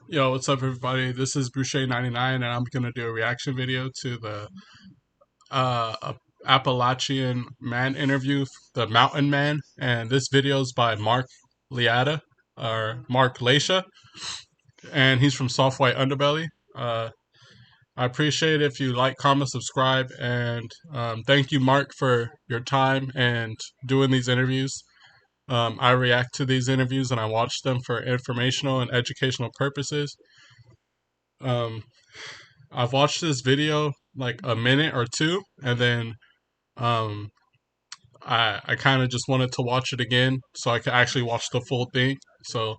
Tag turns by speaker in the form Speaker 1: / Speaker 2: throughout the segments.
Speaker 1: Yo, what's up, everybody? This is Boucher99, and I'm gonna do a reaction video to the Appalachian Man interview, the Mountain Man, and this video is by Mark Laita or Mark Laita, and he's from Soft White Underbelly. I appreciate if you like, comment, subscribe, and thank you, Mark, for your time and doing these interviews. I react to these interviews and I watch them for informational and educational purposes. Um, I've watched this video like a minute or two, and then um, I kind of just wanted to watch it again so I could actually watch the full thing. So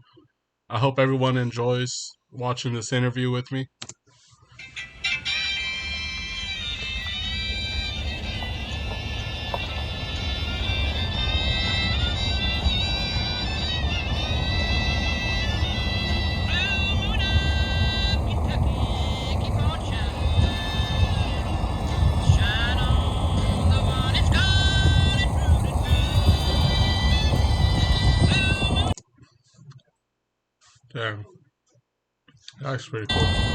Speaker 1: I hope everyone enjoys watching this interview with me. Damn, that's pretty cool.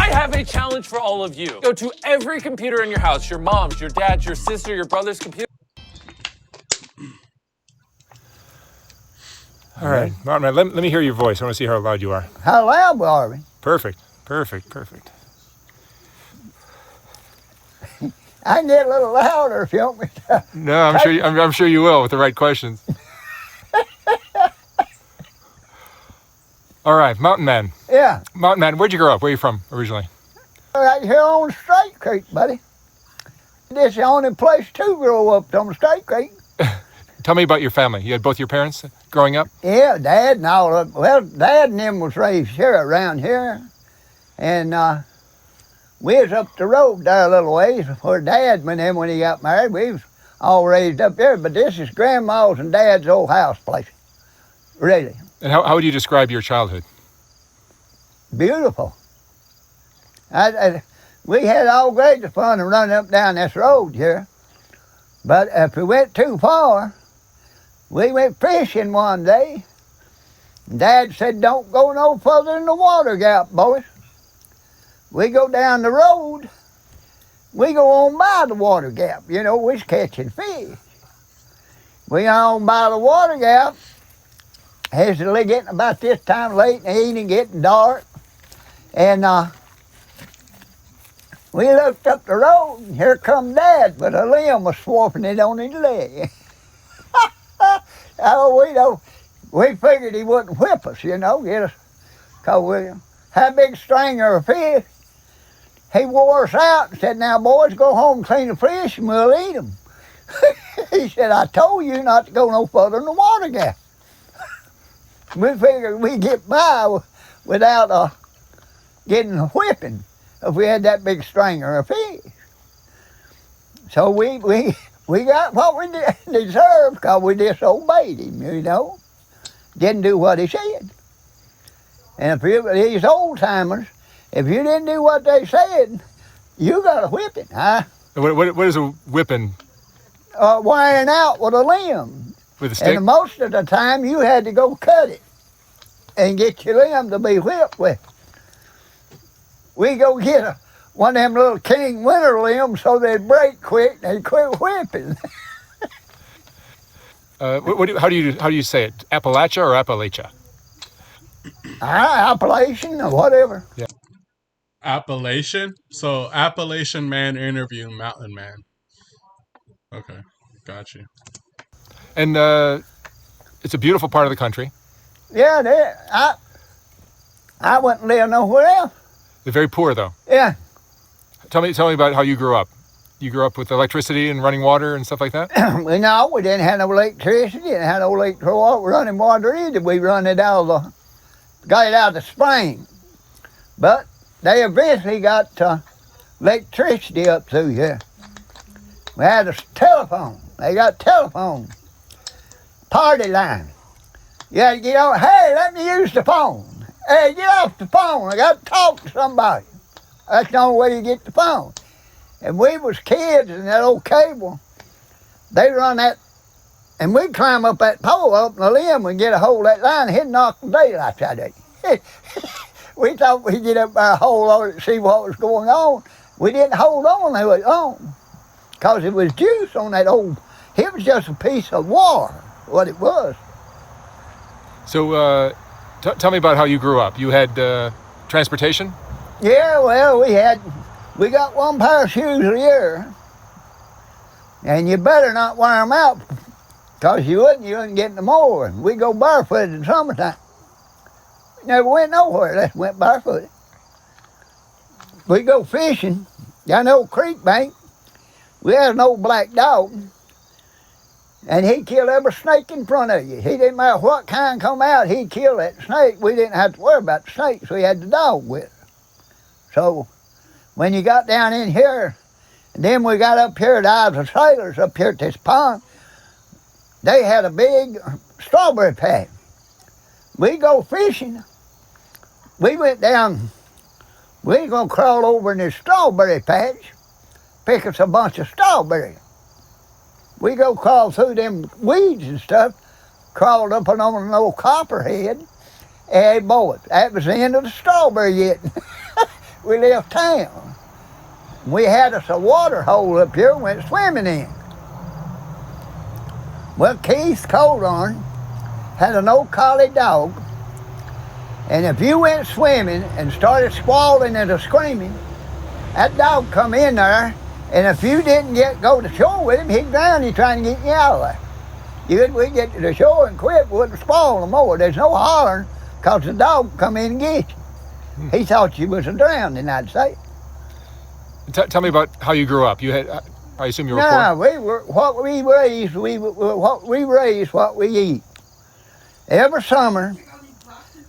Speaker 2: I have a challenge for all of you. Go to every computer in your house, your mom's, your dad's, your sister, your brother's computer.
Speaker 3: All right, Martin, let me hear your voice. I want to see how loud you are.
Speaker 4: How loud are we?
Speaker 3: Perfect, perfect, perfect.
Speaker 4: I can get a little louder if you want me to.
Speaker 3: No, I'm sure you will with the right questions. All right, Mountain Man.
Speaker 4: Yeah,
Speaker 3: Mountain Man, where'd you grow up? Where are you from originally?
Speaker 4: right here on Straight Creek, buddy. This is the only place to grow up on Straight Creek.
Speaker 3: Tell me about your family. You had both your parents growing up?
Speaker 4: Yeah, Dad and all of well, Dad and them was raised here around here. And we was up the road there a little ways where Dad went in when he got married. We was all raised up there, but this is Grandma's and Dad's old house place. Really.
Speaker 3: And how would you describe your childhood?
Speaker 4: Beautiful. We had all grades of fun running up down this road here. But if we went too far, we went fishing one day. Dad said, don't go no further than the water gap, boys. We go down the road. We go on by the water gap. You know, we was catching fish. We got on by the water gap. It's getting about this time late in the evening, getting dark. And we looked up the road, and here come Dad, but a limb was swapping it on his leg. Oh, we figured he wouldn't whip us, get us, because we had a big stringer of fish. He wore us out and said, now, boys, go home, clean the fish, and we'll eat them. He said, I told you not to go no further than the water gap. We figured we'd get by without getting a whipping if we had that big stringer of fish. So we got what we deserved because we disobeyed him, Didn't do what he said. And these old timers, if you didn't do what they said, you got a whipping, huh?
Speaker 3: What is a whipping?
Speaker 4: Wiring out with a limb.
Speaker 3: With a stick?
Speaker 4: And most of the time, you had to go cut it and get your limb to be whipped with. We go get one of them little king winter limbs so they'd break quick and they'd quit whipping.
Speaker 3: How do you say it? Appalachia or Appalachia?
Speaker 4: Appalachian or whatever.
Speaker 3: Yeah.
Speaker 1: Appalachian? So, Appalachian Man interview, Mountain Man. Okay, got you.
Speaker 3: And it's a beautiful part of the country.
Speaker 4: Yeah, I wouldn't live nowhere else.
Speaker 3: They're very poor, though.
Speaker 4: Yeah.
Speaker 3: Tell me about how you grew up. you grew up with electricity and running water and stuff like that?
Speaker 4: No, we didn't have no electricity, didn't have no running water either. We got it out of the spring. But they eventually got electricity up through here. We had a telephone. They got telephone. Party line. You had to get on, hey, let me use the phone. Hey, get off the phone. I got to talk to somebody. That's the only way you get the phone. And we was kids and that old cable, they run that, and we'd climb up that pole up in the limb and get a hold of that line and he'd knock the daylight out of it. We thought we'd get up by a hole on it and see what was going on. We didn't hold on to it long because it was juice on that old, it was just a piece of wire, what it was.
Speaker 3: So tell me about how you grew up. You had transportation?
Speaker 4: Yeah, well, we got one pair of shoes a year, and you better not wear them out, because you wouldn't get no more. We go barefooted in the summertime. Never went nowhere, just went barefooted. We go fishing down the old creek bank. We had an old black dog, and he'd kill every snake in front of you. He didn't matter what kind come out, he'd kill that snake. We didn't have to worry about the snakes, we had the dog with us. So when you got down in here, and then we got up here at Isles of Sailors, up here at this pond, they had a big strawberry patch. We go fishing. We went down, we was gonna crawl over in this strawberry patch, pick us a bunch of strawberries. We go crawl through them weeds and stuff, crawled up on an old copperhead. Hey, boy, that was the end of the strawberry eating. We left town. We had us a water hole up here and went swimming in. Well, Keith Coldorn had an old collie dog, and if you went swimming and started squalling and screaming, that dog come in there, and if you didn't go to shore with him, he'd drown you trying to get you out of there. We'd get to the shore and quit, wouldn't squall no more. There's no hollering, because the dog come in and get you. He thought you was drowning, I'd say.
Speaker 3: Tell me about how you grew up. You had, I assume you were poor?
Speaker 4: No, what we raised what we eat. Every summer,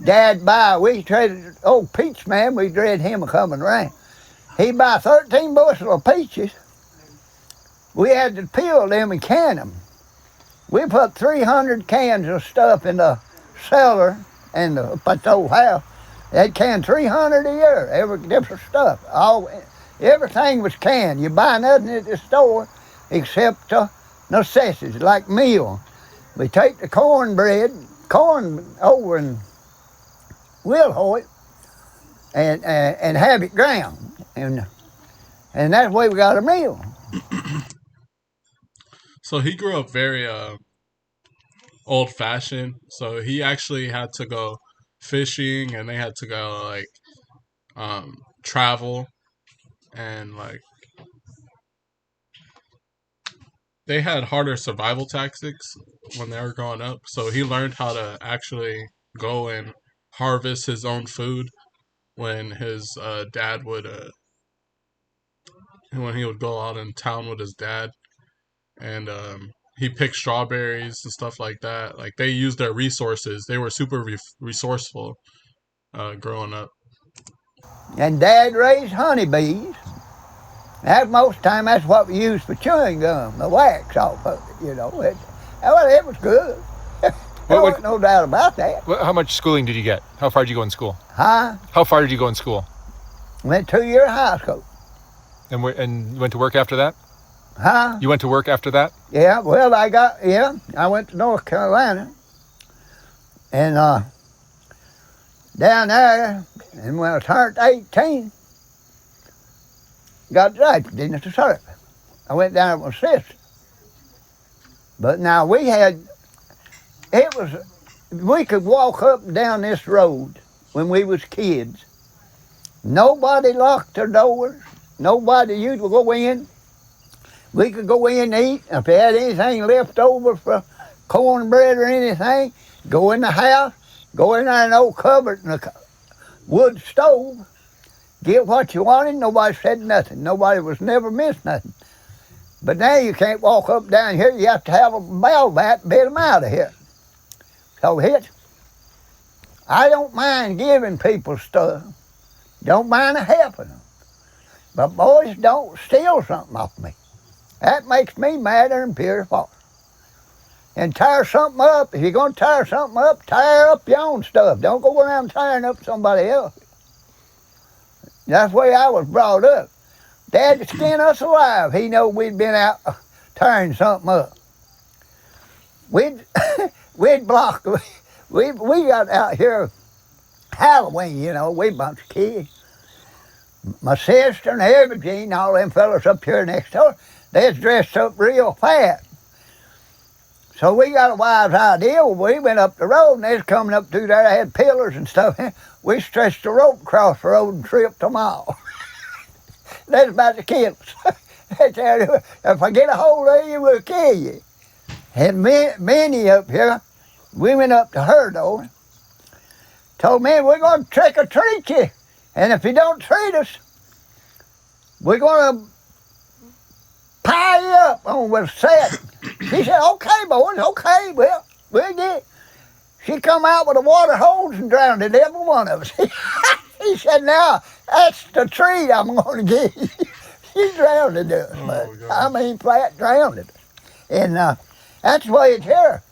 Speaker 4: Dad we traded, old Peach Man, we dread him coming around. He'd buy 13 bushel of peaches. We had to peel them and can them. We put 300 cans of stuff in the cellar and the old house. They'd can 300 a year, every different stuff. Everything was canned. You buy nothing at the store except necessities, like meal. We take the corn over and we'll hoe it and have it ground. And that's the way we got a meal.
Speaker 1: So he grew up very old-fashioned. So he actually had to go fishing, and they had to go travel, and they had harder survival tactics when they were growing up. So he learned how to actually go and harvest his own food when his dad would when he would go out in town with his dad, and he picked strawberries and stuff like that. Like, they used their resources. They were super resourceful growing up.
Speaker 4: And Dad raised honeybees. Most time that's what we used for chewing gum, the wax off of it, it was good. There wasn't no doubt about that.
Speaker 3: How much schooling did you get? How far did you go in school?
Speaker 4: Huh?
Speaker 3: How far did you go in school?
Speaker 4: Went 2-year high school.
Speaker 3: And you went to work after that?
Speaker 4: Huh?
Speaker 3: You went to work after that?
Speaker 4: Yeah, well, I went to North Carolina. And down there, and when I turned 18, got drafted into the service. I went down with my sister. But now we could walk up and down this road when we was kids. Nobody locked their doors. Nobody, you'd go in. We could go in and eat. If they had anything left over for cornbread or anything, go in the house, go in there in an old cupboard in a wood stove, get what you wanted. Nobody said nothing. Nobody was never missed nothing. But now you can't walk up down here. You have to have a bell bat to get them out of here. So I don't mind giving people stuff. Don't mind helping them. But boys, don't steal something off me. That makes me madder than pure false. And tear something up. If you're going to tear something up, tear up your own stuff. Don't go around tearing up somebody else. That's the way I was brought up. Dad would skin us alive. He knew we'd been out tearing something up. We'd block. We got out here Halloween, we a bunch of kids. My sister and Everdeen, all them fellas up here next door, they was dressed up real fat. So we got a wise idea. We went up the road and they was coming up through there. They had pillars and stuff. We stretched the rope across the road and tripped them all. That's about to kill us. If I get a hold of you, we'll kill you. And Minnie up here, we went up to her door. Told me, we're going to trick or treat you. And if you don't treat us, we're going to pie you up on with set. She said, okay, boys, okay, well, we'll get it. She come out with a water hose and drowned every one of us. He said, now, that's the treat I'm going to give you. She drowned us, but I mean, flat drowned us. And that's the way it's here.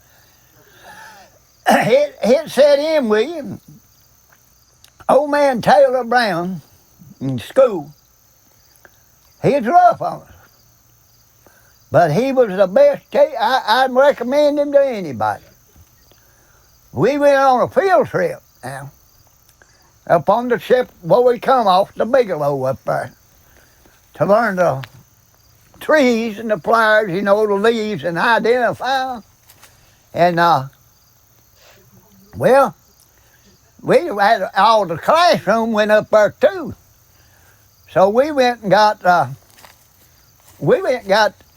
Speaker 4: It set in with you. Old man Taylor Brown in school, he was rough on us. But he was the best. I'd recommend him to anybody. We went on a field trip now, up on the ship where we come off the Bigelow up there, to learn the trees and the flowers, the leaves, and identify them. And, well, we had all the classroom went up there too. So we went and got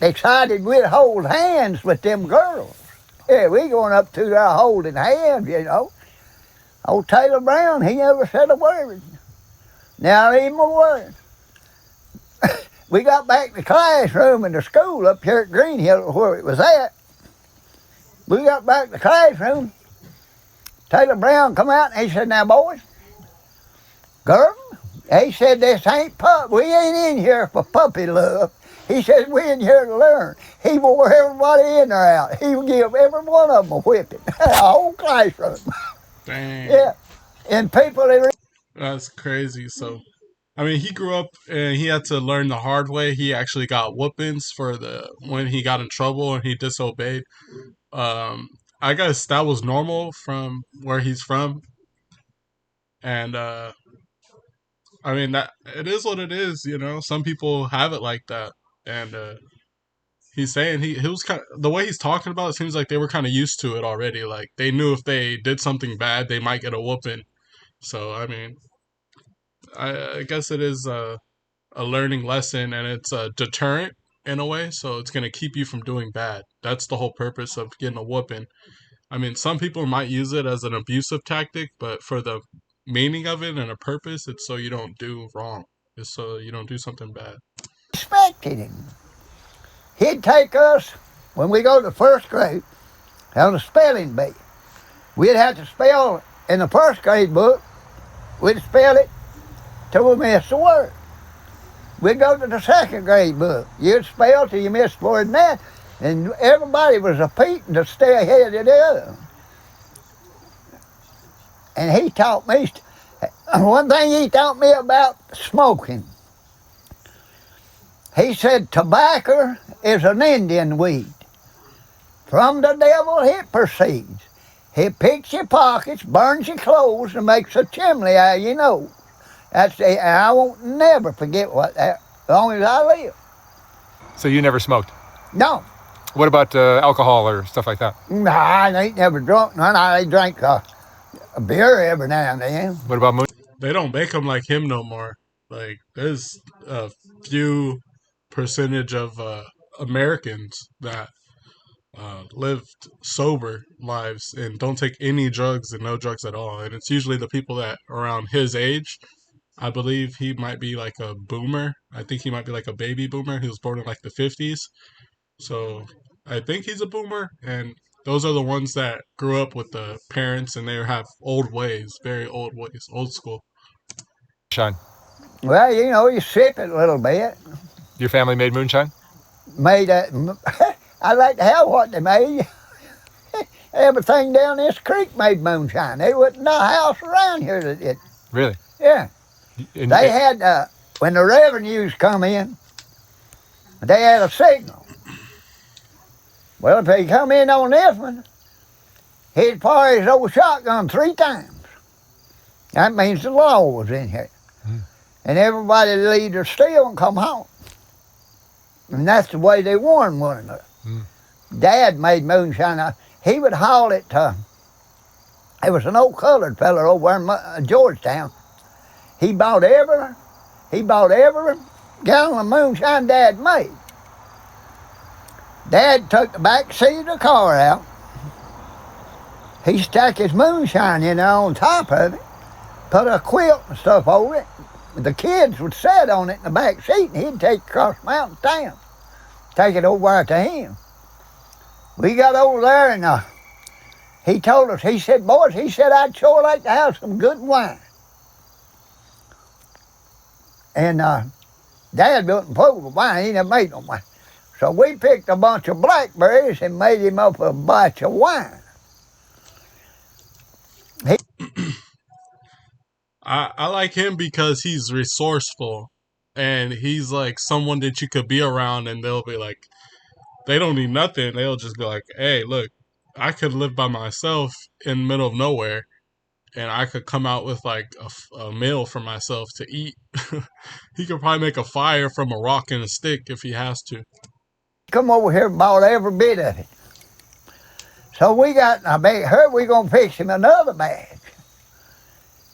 Speaker 4: excited we'd hold hands with them girls. Yeah, we going up to there holding hands, Old Taylor Brown, he never said a word. Not even a word. We got back to the classroom in the school up here at Green Hill where it was at. We got back to the classroom. Taylor Brown come out and he said, now boys, girl, he said, this ain't we ain't in here for puppy love. He says, we're in here to learn. He wore everybody in there out. He would give every one of them a whipping. A whole classroom.
Speaker 1: Dang.
Speaker 4: Yeah. And people,
Speaker 1: That's crazy. So, I mean, he grew up and he had to learn the hard way. He actually got whoopings when he got in trouble and he disobeyed. I guess that was normal from where he's from. And, I mean, that it is what it is, Some people have it like that. And, he's saying he was the way he's talking about it seems like they were kind of used to it already. Like they knew if they did something bad, they might get a whooping. So I mean, I guess it is a learning lesson and it's a deterrent in a way. So it's gonna keep you from doing bad. That's the whole purpose of getting a whooping. I mean, some people might use it as an abusive tactic, but for the meaning of it and a purpose, it's so you don't do wrong. It's so you don't do something bad.
Speaker 4: respected him. He'd take us, when we go to first grade, on a spelling bee. We'd have to spell in the first grade book, we'd spell it till we missed the word. We'd go to the second grade book. You'd spell till you missed more than that. And everybody was repeating to stay ahead of the other. And he taught me, one thing he taught me about smoking. He said, tobacco is an Indian weed. From the devil it proceeds. He picks your pockets, burns your clothes, and makes a chimney out of your nose. I won't never forget as long as I live.
Speaker 3: So you never smoked?
Speaker 4: No.
Speaker 3: What about alcohol or stuff like that?
Speaker 4: Nah, I ain't never drunk none. I drank a beer every now and then.
Speaker 3: What about moon?
Speaker 1: They don't make them like him no more. Like there's a few percentage of Americans that lived sober lives and don't take any drugs and no drugs at all. And it's usually the people that are around his age I believe he might be like a boomer. I think he might be like a baby boomer. He was born in like the 50s. So I think he's a boomer. And those are the ones that grew up with the parents and they have old ways, very old ways, old school.
Speaker 3: Shine.
Speaker 4: Well, you know, you sip it a little bit.
Speaker 3: Your family made moonshine?
Speaker 4: Made a, I like to have what they made. Everything down this creek made moonshine. There wasn't no house around here that did.
Speaker 3: Really?
Speaker 4: Yeah.
Speaker 3: And,
Speaker 4: They had, when the revenues come in, they had a signal. Well, if they come in on this one, he'd fire his old shotgun 3 times. That means the law was in here. And everybody would leave their steel and come home. And that's the way they warned one another. Dad made moonshine. He would haul it to, there was an old colored fella over in Georgetown. He bought every gallon of moonshine Dad made. Dad took the back seat of the car out. He stuck his moonshine in there on top of it, put a quilt and stuff over it. The kids would sit on it in the back seat, and he'd take it across the mountain town, take it over to him. We got over there, and he told us, he said, boys, he said, I'd sure like to have some good wine. And Dad wouldn't pull the wine. He never made no wine. So we picked a bunch of blackberries and made him up a batch of wine.
Speaker 1: I like him because he's resourceful and he's like someone that you could be around and they'll be like, they don't need nothing. They'll just be like, hey, look, I could live by myself in the middle of nowhere and I could come out with like a meal for myself to eat. He could probably make a fire from a rock and a stick if he has to.
Speaker 4: Come over here and bought every bit of it. So we got in a big hurry. We're going to fix him another bag.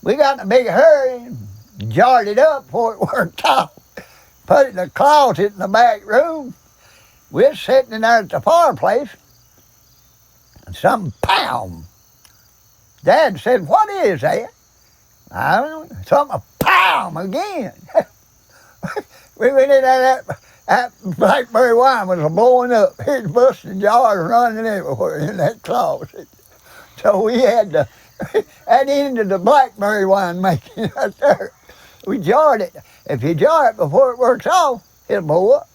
Speaker 4: We got in a big hurry and jarred it up before it worked out. Put it in a closet in the back room. We're sitting in there at the fireplace, and something pound. Dad said, what is that? I don't know. Something pound again. We went in there, that blackberry wine was blowing up. His busting jars running everywhere in that closet. So we had to add into the blackberry wine making right there. We jarred it. If you jar it before it works off, it'll blow up.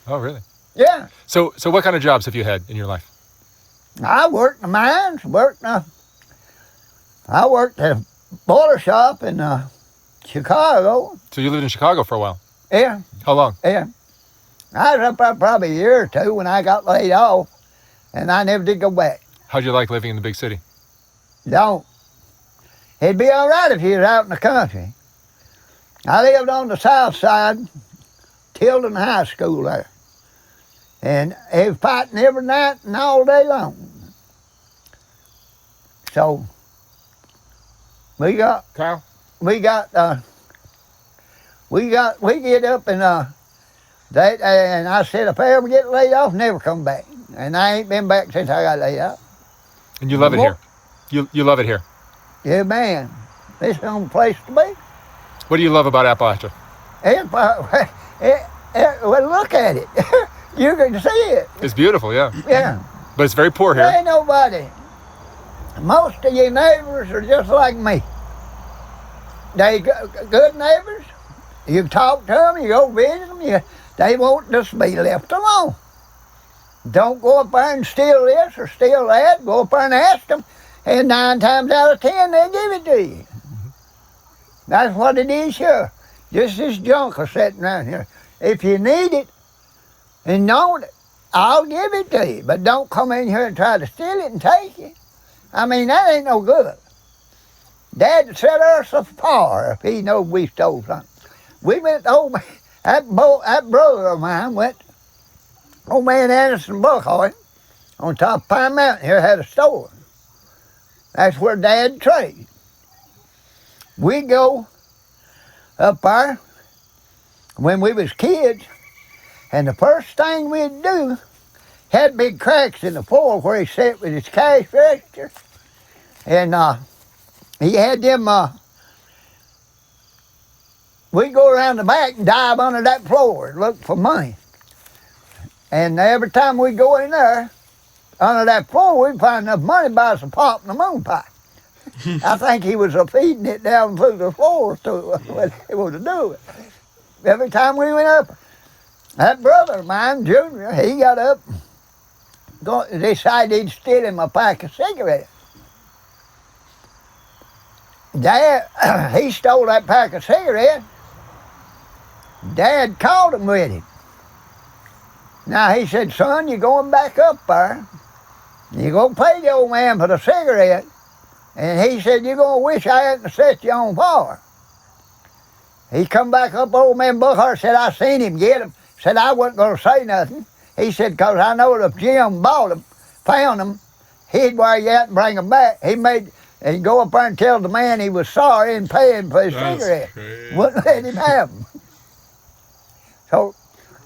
Speaker 3: Oh, really?
Speaker 4: Yeah.
Speaker 3: So what kind of jobs have you had in your life?
Speaker 4: I worked in the mines, I worked at a boiler shop in Chicago.
Speaker 3: So you lived in Chicago for a while?
Speaker 4: Yeah.
Speaker 3: How long?
Speaker 4: Yeah. I was up there probably a year or two when I got laid off, and I never did go back.
Speaker 3: How'd you like living in the big city?
Speaker 4: Don't. It'd be all right if you was out in the country. I lived on the south side, Tilden High School there. And they was fighting every night and all day long. So we get up and and I said, if I ever get laid off, never come back. And I ain't been back since I got laid off.
Speaker 3: And you love it here? You love it here?
Speaker 4: Yeah, man. This is the only place to be.
Speaker 3: What do you love about Appalachia?
Speaker 4: Well, look at it. You can see it.
Speaker 3: It's beautiful, yeah.
Speaker 4: Yeah.
Speaker 3: But it's very poor
Speaker 4: There
Speaker 3: here.
Speaker 4: ain't nobody. Most of your neighbors are just like me. They good neighbors. You talk to them, you go visit them, they won't just be left alone. Don't go up there and steal this or steal that. Go up there and ask them, and 9 times out of 10, they give it to you. That's what it is here. Just this junk is sitting around here. If you need it and know it, I'll give it to you. But don't come in here and try to steal it and take it. I mean, that ain't no good. Dad set us afire if he knows we stole something. We went to that brother of mine went, old man Anderson Buckhart, on top of Pine Mountain here, had a store. That's where Dad traded. We go up there when we was kids, and the first thing we'd do, had big cracks in the floor where he sat with his cash register, and he had them we go around the back and dive under that floor and look for money. And every time we go in there, under that floor, we find enough money to buy us a pop and a moon pie. I think he was feeding it down through the floor to what he was doing. Every time we went up, that brother of mine, Junior, he got up, decided he'd steal him a pack of cigarettes. Dad, he stole that pack of cigarettes. Dad caught him with it. Now he said, son, you're going back up there. You're going to pay the old man for the cigarette. And he said, you're going to wish I hadn't set you on fire. He come back up, old man Buckhart said, I seen him get him. Said I wasn't going to say nothing. He said, because I know if Jim bought him, found him, he'd wear you out and bring him back. He'd go up there and tell the man he was sorry and pay him for his cigarette.
Speaker 1: Crazy.
Speaker 4: Wouldn't let him have them. So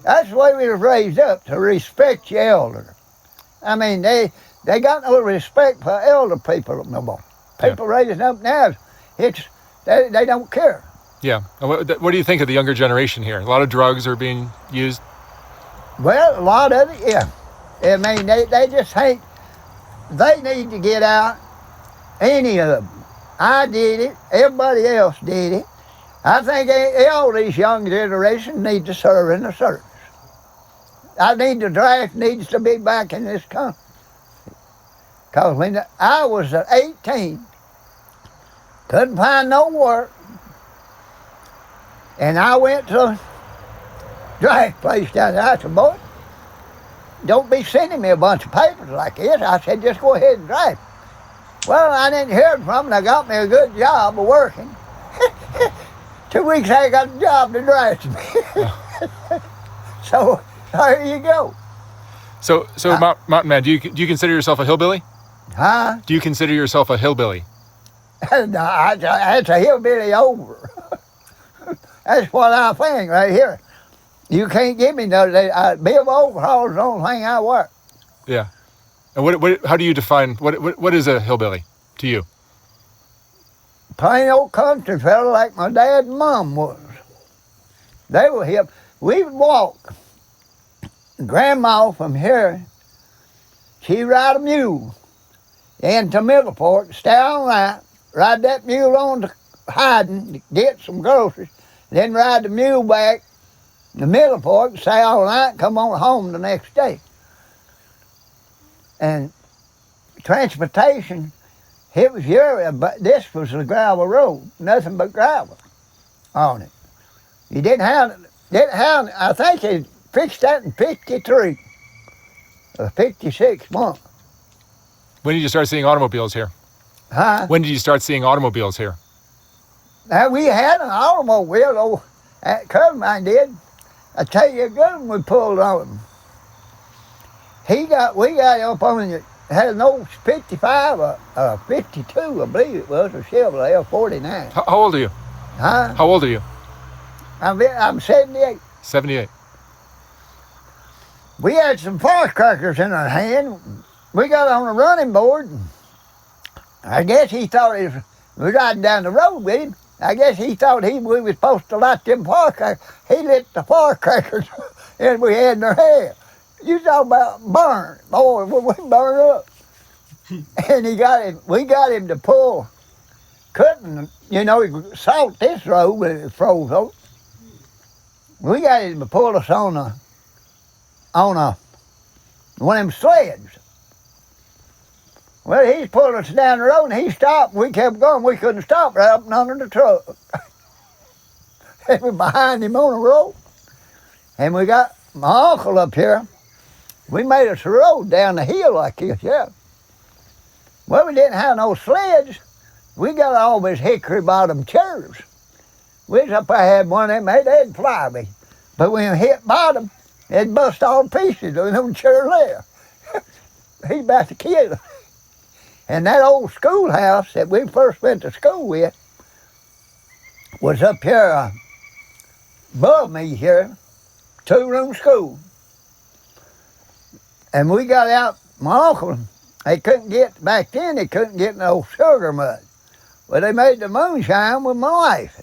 Speaker 4: that's the way we was raised up, to respect your elder. I mean, they got no respect for elder people no more. People raising up now, they don't care.
Speaker 3: Yeah. And what do you think of the younger generation here? A lot of drugs are being used.
Speaker 4: Well, a lot of it, yeah. I mean, they just think they need to get out. Any of them. I did it. Everybody else did it. I think all these young generations need to serve in the service. The draft needs to be back in this country. Because when I was 18, couldn't find no work, and I went to a draft place down there. I said, boy, don't be sending me a bunch of papers like this. I said, just go ahead and draft. Well, I didn't hear from them, and I got me a good job of working. 2 weeks I got a job to draft me. So there you go.
Speaker 3: So Mountain Man, do you consider yourself a hillbilly?
Speaker 4: Huh?
Speaker 3: Do you consider yourself a hillbilly?
Speaker 4: No, that's a hillbilly over. That's what I think right here. You can't give me no. Bill overalls the only thing I wear.
Speaker 3: Yeah. And how do you define what is a hillbilly to you?
Speaker 4: Plain old country fella like my dad and mom was. They were hip. We would walk. Grandma from here, she'd ride a mule into Middleport, stay all night, ride that mule on to Hyden to get some groceries, then ride the mule back to Middleport, stay all night, come on home the next day. And transportation, it was but this was a gravel road, nothing but gravel on it. You didn't have, I think they fixed that in 53 or 56 months.
Speaker 3: When did you start seeing automobiles here?
Speaker 4: Huh?
Speaker 3: When did you start seeing automobiles here?
Speaker 4: Now, we had an automobile, that cousin of mine did. I tell you a good one we pulled on him. We got up on it, had an old 55, 52, I believe it was, a Chevrolet, 49.
Speaker 3: How old are you?
Speaker 4: Huh?
Speaker 3: How old are you?
Speaker 4: I'm 78.
Speaker 3: 78.
Speaker 4: We had some firecrackers in our hand. We got on a running board. I guess he thought we were riding down the road with him. I guess he thought we was supposed to light them firecrackers. He lit the firecrackers and we had in our hand. You talk about burn. Boy, we burned up. And we got him to pull, couldn't, he salt this road when it froze over. We got him to pull us on one of them sleds. Well, he's pulling us down the road, and he stopped, and we kept going. We couldn't stop right up and under the truck. And we're behind him on the road. And we got my uncle up here. We made us a road down the hill like this, yeah. Well, we didn't have no sleds. We got all these hickory bottom chairs. We was up there, had one of them, they'd fly me. But when it hit bottom, it'd bust all to pieces. There was no chair there. He's about to kill us. And that old schoolhouse that we first went to school with was up here above me here, 2-room school. And we got out, my uncle, back then they couldn't get no sugar mud. Well, they made the moonshine with my wife.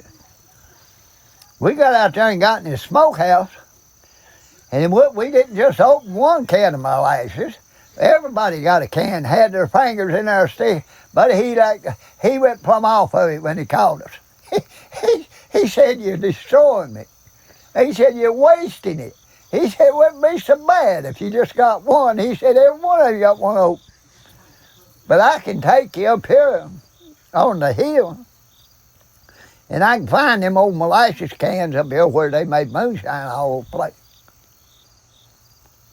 Speaker 4: We got out there and got in this smokehouse, and we didn't just open one can of molasses. Everybody got a can, had their fingers in there stick, but he went plumb off of it when he called us. He said, "You're destroying me." He said, "You're wasting it." He said, "It wouldn't be so bad if you just got one." He said, "Every one of you got one open. But I can take you up here on the hill, and I can find them old molasses cans up here where they made moonshine all over the place."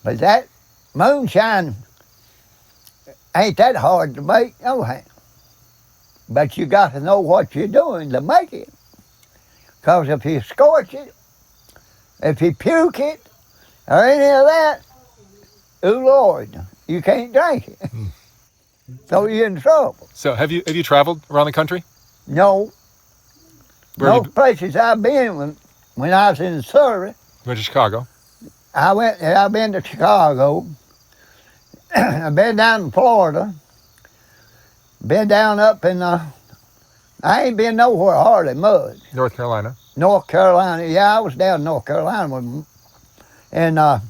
Speaker 4: But that moonshine ain't that hard to make, no how. But you got to know what you're doing to make it. Because if you scorch it, if you puke it, or any of that, oh Lord, you can't drink it. So you're in trouble.
Speaker 3: So have you traveled around the country?
Speaker 4: No. Most places I've been when I was in the service.
Speaker 3: Went to Chicago.
Speaker 4: I've been to Chicago. I've been down to Florida. Been down up in I ain't been nowhere hardly much.
Speaker 3: North Carolina.
Speaker 4: North Carolina. Yeah, I was down in North Carolina with them. And I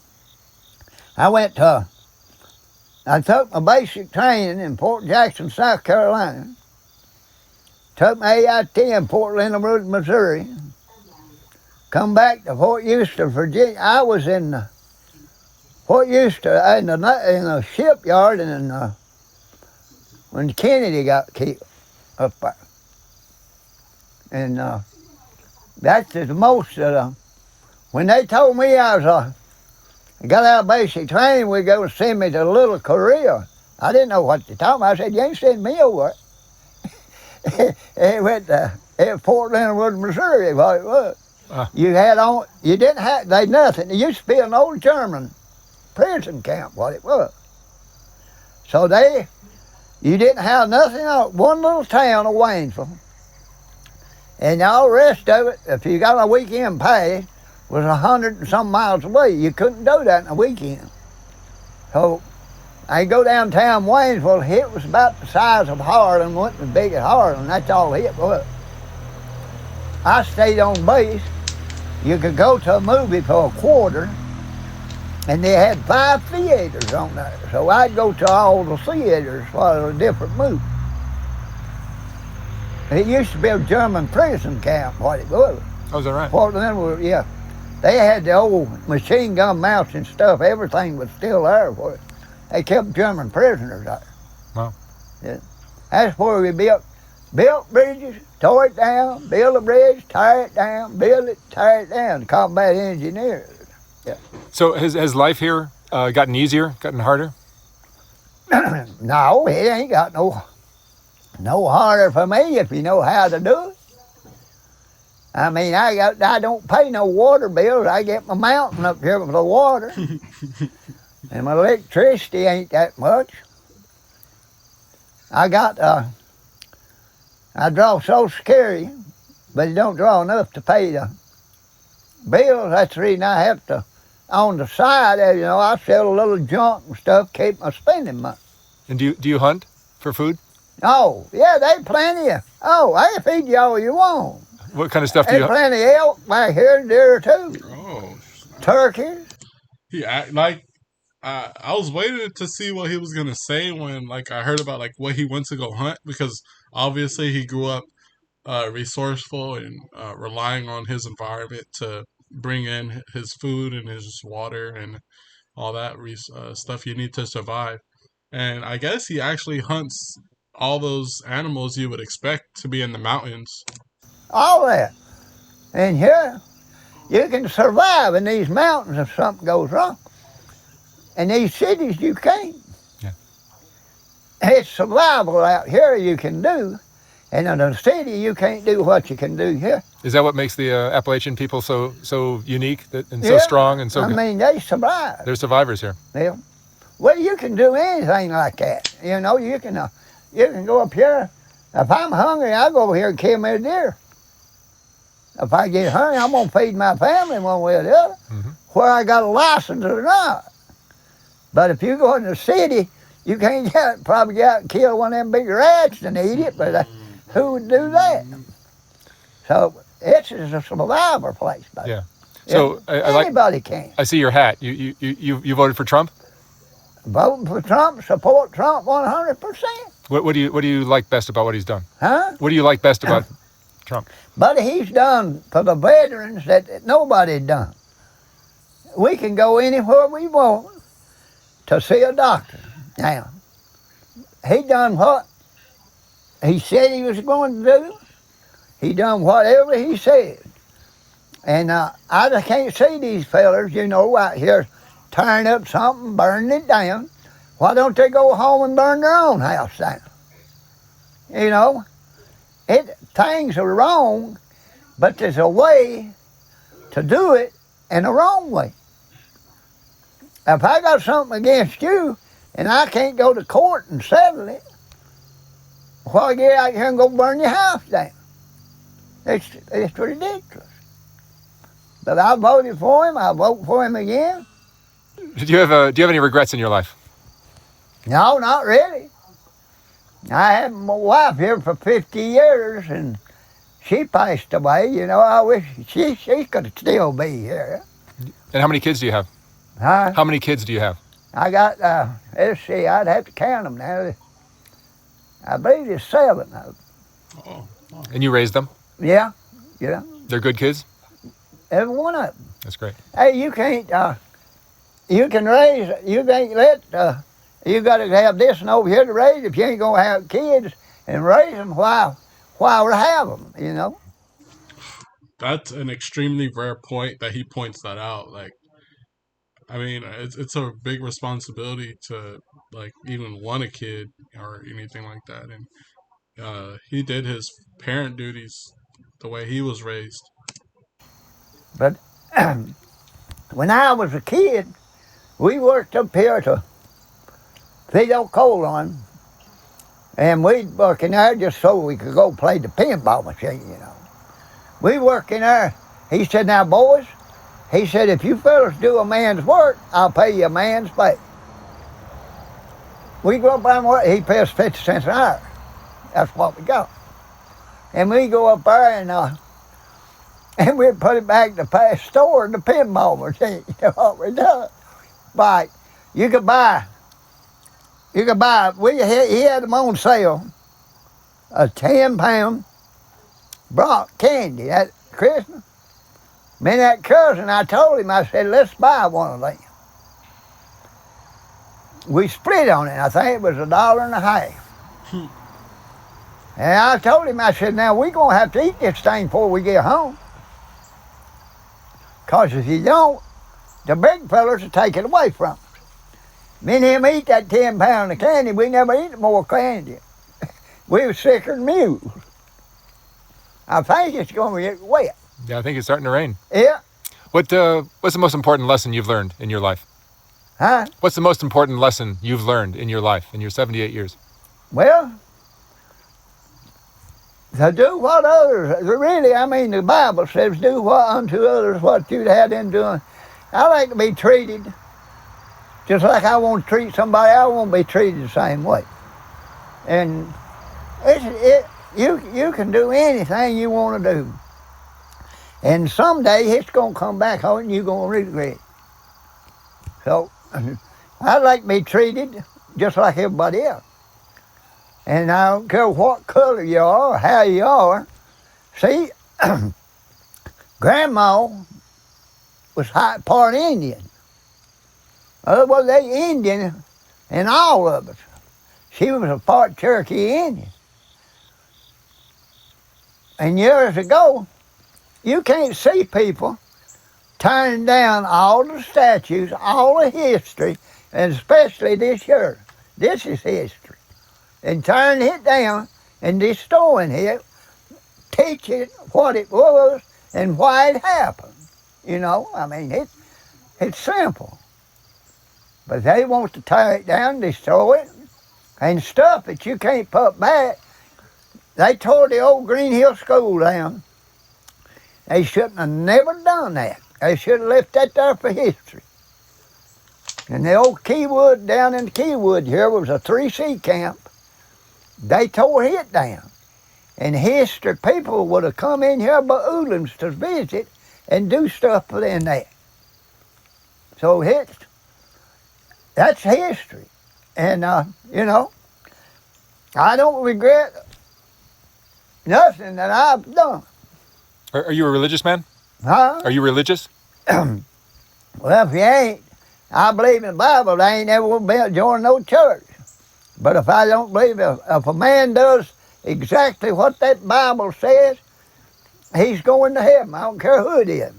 Speaker 4: took my basic training in Fort Jackson, South Carolina. Took my AIT in Fort Leonard Wood, Missouri. Come back to Fort Eustis, Virginia. I was in Fort Eustis in the shipyard when Kennedy got killed up there. And that's the most when they told me I got out of basic training, we're going to send me to Little Korea. I didn't know what to tell me. I said, "You ain't sending me over." It went to Fort Leonard Wood, Missouri, what it was. You didn't have, they nothing. It used to be an old German prison camp, what it was. So you didn't have nothing else, one little town of Waynesville. And all the rest of it, if you got a weekend pass, was 100 and some miles away. You couldn't do that in a weekend. So I go downtown Waynesville, it was about the size of Harlan, wasn't as big as Harlan, that's all it was. I stayed on base. You could go to a movie for a quarter, and they had 5 theaters on there. So I'd go to all the theaters for a different movie. It used to be a German prison camp, what it was.
Speaker 3: Oh, is that right?
Speaker 4: Fort Leonard, yeah. They had the old machine gun mounts and stuff. Everything was still there for it. They kept German prisoners there.
Speaker 3: Wow.
Speaker 4: Yeah. That's where we built bridges, tore it down, build a bridge, tear it down, build it, tear it down. Combat engineers. Yeah.
Speaker 3: So has life here gotten easier, gotten harder?
Speaker 4: No, it ain't got no harder for me if you know how to do it. I mean, I don't pay no water bills. I get my mountain up here for the water. And my electricity ain't that much. I draw Social Security, but it don't draw enough to pay the bills. That's the reason I have to, on the side, I sell a little junk and stuff, keep my spending money.
Speaker 3: And do you hunt for food?
Speaker 4: Oh, yeah, they plenty of, I feed you all you want.
Speaker 3: What kind of stuff do you
Speaker 4: hunt? There's plenty of elk back here, deer too.
Speaker 1: Oh.
Speaker 4: Turkeys.
Speaker 1: I was waiting to see what he was gonna say when I heard about what he went to go hunt, because obviously he grew up resourceful and relying on his environment to bring in his food and his water and all that stuff you need to survive. And I guess he actually hunts all those animals you would expect to be in the mountains.
Speaker 4: All that. And here, you can survive in these mountains if something goes wrong. In these cities, you can't.
Speaker 3: Yeah.
Speaker 4: It's survival out here you can do. And in a city, you can't do what you can do here.
Speaker 3: Is that what makes the Appalachian people so unique and so strong and so good?
Speaker 4: I mean, they survive.
Speaker 3: They're survivors here.
Speaker 4: Yeah. Well, you can do anything like that. You can go up here. If I'm hungry, I'll go over here and kill me a deer. If I get hungry, I'm going to feed my family one way or the other, whether I got a license or not. But if you go in the city, you can't probably get out and kill one of them big rats and eat it, but who would do that? So it's a survivor place, buddy.
Speaker 3: Yeah. So
Speaker 4: Anybody can.
Speaker 3: I see your hat. You voted for Trump?
Speaker 4: Voting for Trump, support Trump 100%.
Speaker 3: What do you like best about what he's done?
Speaker 4: Huh?
Speaker 3: What do you like best about Trump?
Speaker 4: But he's done for the veterans that nobody's done. We can go anywhere we want to see a doctor. Now, he done what he said he was going to do. He done whatever he said. And I just can't see these fellers, out here tearing up something, burning it down. Why don't they go home and burn their own house down? Things are wrong, but there's a way to do it in the wrong way. If I got something against you and I can't go to court and settle it, why get out here and go burn your house down? It's ridiculous. But I voted for him. I vote for him again.
Speaker 3: Do you have any regrets in your life?
Speaker 4: No, not really. I had my wife here for 50 years, and she passed away. I wish she could still be here.
Speaker 3: And how many kids do you have?
Speaker 4: Huh?
Speaker 3: How many kids do you have?
Speaker 4: I got, let's see, I'd have to count them now. I believe there's 7 of them.
Speaker 1: Oh, wow.
Speaker 3: And you raised them?
Speaker 4: Yeah.
Speaker 3: They're good kids?
Speaker 4: Every one of them.
Speaker 3: That's great.
Speaker 4: Hey, you can't, you can raise, you can't let, you got to have this and over here to raise. If you ain't going to have kids and raise them, why would have them,
Speaker 1: That's an extremely rare point that he points that out. Like, I mean, it's a big responsibility to like even want a kid or anything like that, and he did his parent duties the way he was raised.
Speaker 4: But when I was a kid, we worked up here to Fido Coal on, and we'd work in there just so we could go play the pinball machine, We work in there. He said, now, boys, he said, if you fellas do a man's work, I'll pay you a man's pay. We go up there and work. He pays 50 cents an hour. That's what we got. And we go up there and we put it back to the store in the pinball machine. What we done. But he had them on sale, a 10-pound Brock candy at Christmas. Me and that cousin, I told him, I said, let's buy one of them. We split on it. I think it was $1.50. And I told him, I said, now we're going to have to eat this thing before we get home. Because if you don't, the big fellas will take it away from us. Me and him eat that 10-pound of candy. We never eat more candy. We were sicker than mules. I think it's going to get wet.
Speaker 3: Yeah, I think it's starting to rain.
Speaker 4: Yeah.
Speaker 3: What's the most important lesson you've learned in your life?
Speaker 4: Huh?
Speaker 3: What's the most important lesson you've learned in your life, in your 78 years?
Speaker 4: Well, to do what others, really, the Bible says, do what unto others what you'd had them doing. I like to be treated just like I want to treat somebody. I want to be treated the same way. And you can do anything you want to do. And someday it's going to come back on and you're going to regret it. So I like to be treated just like everybody else. And I don't care what color you are or how you are. See, Grandma was part Indian. Well, they Indian and all of us. She was a part Cherokee Indian. And years ago, you can't see people tearing down all the statues, all the history, and especially this here. This is history. And tearing it down and destroying it, teaching what it was and why it happened. It's simple. But they want to tear it down, destroy it, and stuff that you can't put back. They tore the old Green Hill School down. They shouldn't have never done that. They should have left that there for history. And the old Keywood, down in the Keywood here, was a 3C camp. They tore it down. And history people would have come in here by oolings to visit and do stuff in there. So that's history. And, you know, I don't regret nothing that I've done.
Speaker 3: Are you a religious man?
Speaker 4: Huh?
Speaker 3: Are you religious?
Speaker 4: Well, if you ain't, I believe in the Bible. I ain't never been join no church. But if I don't believe, if a man does exactly what that Bible says, he's going to heaven. I don't care who it is.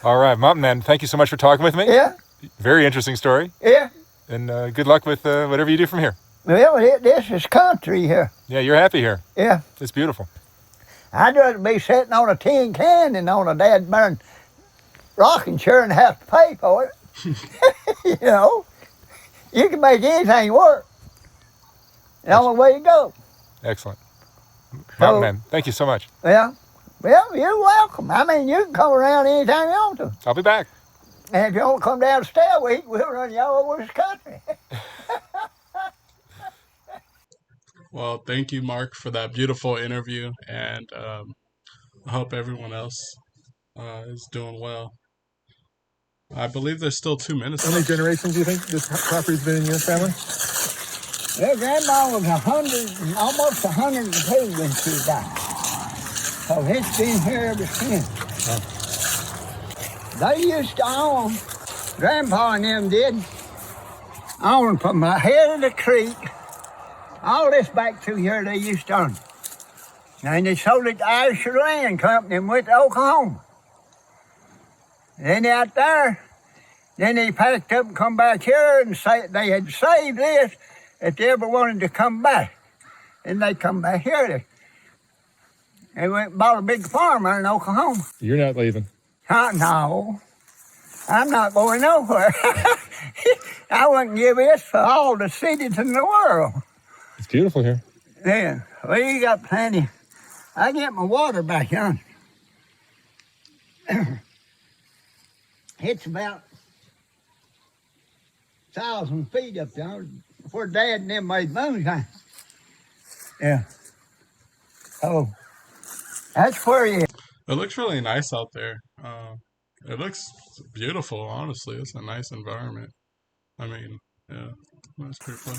Speaker 3: All right, Mountain Man, thank you so much for talking with me.
Speaker 4: Yeah,
Speaker 3: Very interesting story.
Speaker 4: yeah.
Speaker 3: And good luck with whatever you do from here.
Speaker 4: Well, this is country here.
Speaker 3: Yeah, you're happy here.
Speaker 4: Yeah.
Speaker 3: It's beautiful.
Speaker 4: I'd rather be sitting on a tin can than on a dad burn rocking chair and have to pay for it. You know, you can make anything work. The only way you go.
Speaker 3: Excellent. Mountain
Speaker 4: So,
Speaker 3: Man, thank you so much.
Speaker 4: yeah. Well, you're welcome. I mean, you can come around anytime you want to.
Speaker 3: I'll be back.
Speaker 4: And if you don't come down to Stairway, we'll run you all over this country.
Speaker 1: Well, thank you, Mark, for that beautiful interview, and I hope everyone else is doing well. I believe there's still 2 minutes
Speaker 3: How many
Speaker 1: left.
Speaker 3: generations do you think this property's been in your family?
Speaker 4: Their grandma was 100, almost 102 when she died. So it's been here ever since. They used to own, Grandpa and them did, own from the head of the creek, all this back through here they used to own. And they sold it to Irish Land Company and went to Oklahoma. Then out there, then they packed up and come back here and say they had saved this if they ever wanted to come back. And they come back here. They went and bought a big farm there in Oklahoma.
Speaker 3: You're not leaving.
Speaker 4: No, I'm not going nowhere. I wouldn't give this for all the cities in the world.
Speaker 3: It's beautiful here.
Speaker 4: Yeah, we got plenty. I get my water back on. It's about 1,000 feet up there where Dad and them made moonshine. Yeah. Oh, that's where you.
Speaker 1: It looks really nice out there. It looks beautiful, honestly. It's a nice environment. I mean, yeah, that's pretty cool.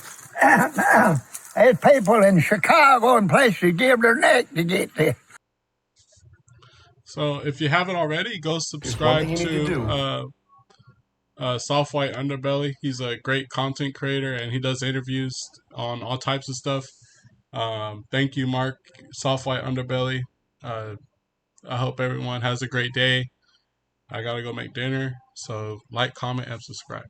Speaker 4: There's people in Chicago and places give their neck to get there.
Speaker 1: So if you haven't already, go subscribe to Soft White Underbelly. He's a great content creator and he does interviews on all types of stuff. Thank you, Mark, Soft White Underbelly. I hope everyone has a great day. I gotta go make dinner, so like, comment, and subscribe.